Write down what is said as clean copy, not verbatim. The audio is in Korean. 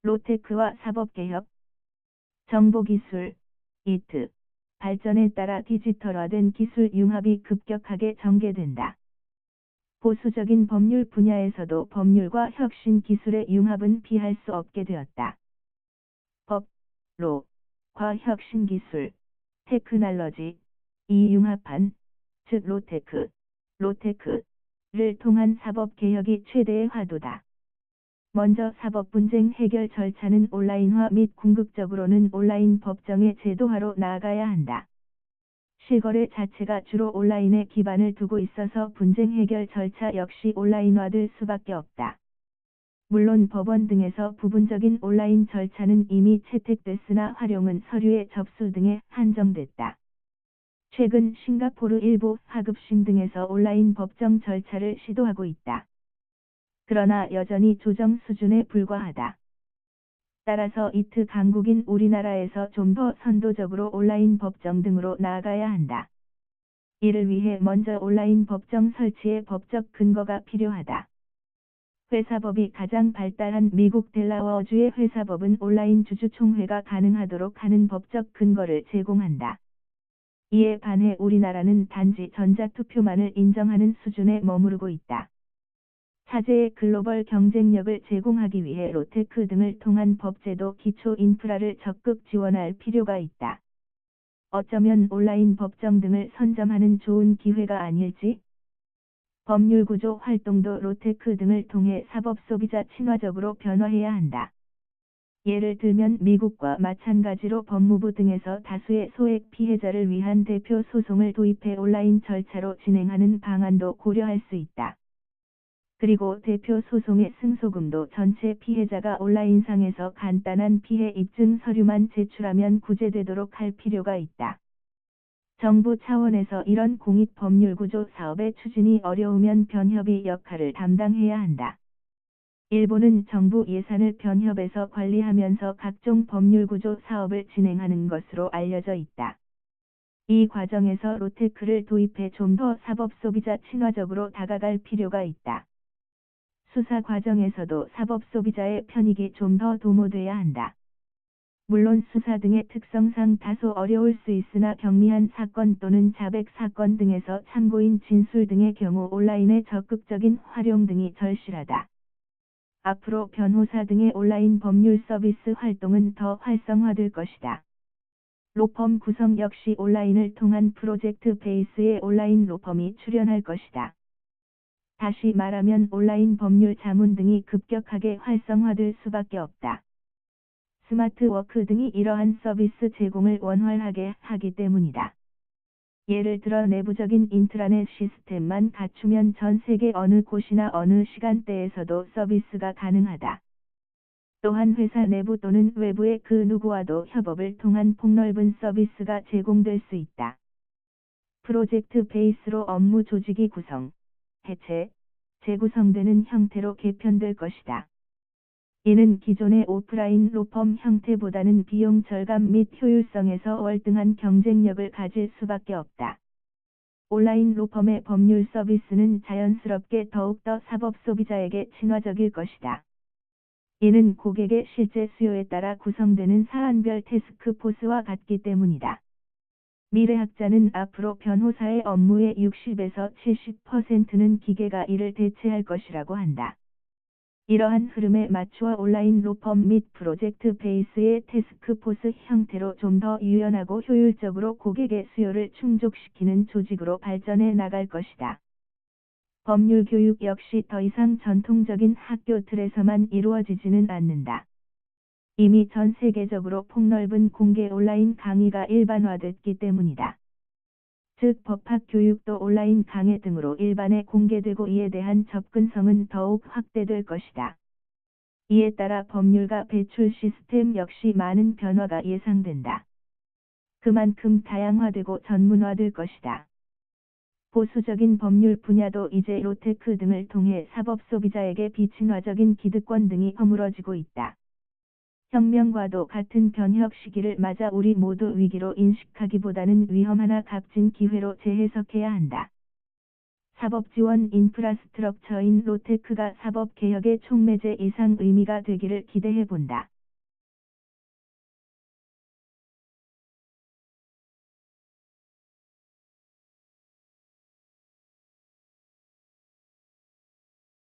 로테크와 사법개혁, 정보기술, 이트, 발전에 따라 디지털화된 기술 융합이 급격하게 전개된다. 보수적인 법률 분야에서도 법률과 혁신 기술의 융합은 피할 수 없게 되었다. 법, 로, 과 혁신 기술, 테크놀로지, 이 융합한, 즉 로테크를 통한 사법개혁이 최대의 화두다. 먼저 사법 분쟁 해결 절차는 온라인화 및 궁극적으로는 온라인 법정의 제도화로 나아가야 한다. 실거래 자체가 주로 온라인에 기반을 두고 있어서 분쟁 해결 절차 역시 온라인화될 수밖에 없다. 물론 법원 등에서 부분적인 온라인 절차는 이미 채택됐으나 활용은 서류의 접수 등에 한정됐다. 최근 싱가포르 일부 하급심 등에서 온라인 법정 절차를 시도하고 있다. 그러나 여전히 조정 수준에 불과하다. 따라서 이트 강국인 우리나라에서 좀 더 선도적으로 온라인 법정 등으로 나아가야 한다. 이를 위해 먼저 온라인 법정 설치의 법적 근거가 필요하다. 회사법이 가장 발달한 미국 델라워주의 회사법은 온라인 주주총회가 가능하도록 하는 법적 근거를 제공한다. 이에 반해 우리나라는 단지 전자투표만을 인정하는 수준에 머무르고 있다. 차제의 글로벌 경쟁력을 제공하기 위해 로테크 등을 통한 법제도 기초 인프라를 적극 지원할 필요가 있다. 어쩌면 온라인 법정 등을 선점하는 좋은 기회가 아닐지? 법률구조 활동도 로테크 등을 통해 사법 소비자 친화적으로 변화해야 한다. 예를 들면 미국과 마찬가지로 법무부 등에서 다수의 소액 피해자를 위한 대표 소송을 도입해 온라인 절차로 진행하는 방안도 고려할 수 있다. 그리고 대표 소송의 승소금도 전체 피해자가 온라인상에서 간단한 피해 입증 서류만 제출하면 구제되도록 할 필요가 있다. 정부 차원에서 이런 공익 법률구조 사업의 추진이 어려우면 변협이 역할을 담당해야 한다. 일본은 정부 예산을 변협에서 관리하면서 각종 법률구조 사업을 진행하는 것으로 알려져 있다. 이 과정에서 로테크를 도입해 좀 더 사법 소비자 친화적으로 다가갈 필요가 있다. 수사 과정에서도 사법 소비자의 편익이 좀 더 도모돼야 한다. 물론 수사 등의 특성상 다소 어려울 수 있으나 경미한 사건 또는 자백 사건 등에서 참고인 진술 등의 경우 온라인의 적극적인 활용 등이 절실하다. 앞으로 변호사 등의 온라인 법률 서비스 활동은 더 활성화될 것이다. 로펌 구성 역시 온라인을 통한 프로젝트 베이스의 온라인 로펌이 출연할 것이다. 다시 말하면 온라인 법률 자문 등이 급격하게 활성화될 수밖에 없다. 스마트워크 등이 이러한 서비스 제공을 원활하게 하기 때문이다. 예를 들어 내부적인 인트라넷 시스템만 갖추면 전 세계 어느 곳이나 어느 시간대에서도 서비스가 가능하다. 또한 회사 내부 또는 외부의 그 누구와도 협업을 통한 폭넓은 서비스가 제공될 수 있다. 프로젝트 베이스로 업무 조직이 구성, 해체, 재구성되는 형태로 개편될 것이다. 이는 기존의 오프라인 로펌 형태보다는 비용 절감 및 효율성에서 월등한 경쟁력을 가질 수밖에 없다. 온라인 로펌의 법률 서비스는 자연스럽게 더욱더 사법 소비자에게 친화적일 것이다. 이는 고객의 실제 수요에 따라 구성되는 사안별 태스크포스와 같기 때문이다. 미래학자는 앞으로 변호사의 업무의 60에서 70%는 기계가 이를 대체할 것이라고 한다. 이러한 흐름에 맞추어 온라인 로펌 및 프로젝트 베이스의 태스크포스 형태로 좀 더 유연하고 효율적으로 고객의 수요를 충족시키는 조직으로 발전해 나갈 것이다. 법률 교육 역시 더 이상 전통적인 학교 틀에서만 이루어지지는 않는다. 이미 전 세계적으로 폭넓은 공개 온라인 강의가 일반화됐기 때문이다. 즉 법학 교육도 온라인 강의 등으로 일반에 공개되고 이에 대한 접근성은 더욱 확대될 것이다. 이에 따라 법률가 배출 시스템 역시 많은 변화가 예상된다. 그만큼 다양화되고 전문화될 것이다. 보수적인 법률 분야도 이제 로테크 등을 통해 사법 소비자에게 비친화적인 기득권 등이 허물어지고 있다. 혁명과도 같은 변혁 시기를 맞아 우리 모두 위기로 인식하기보다는 위험하나 값진 기회로 재해석해야 한다. 사법지원 인프라스트럭처인 로테크가 사법개혁의 촉매제 이상 의미가 되기를 기대해본다.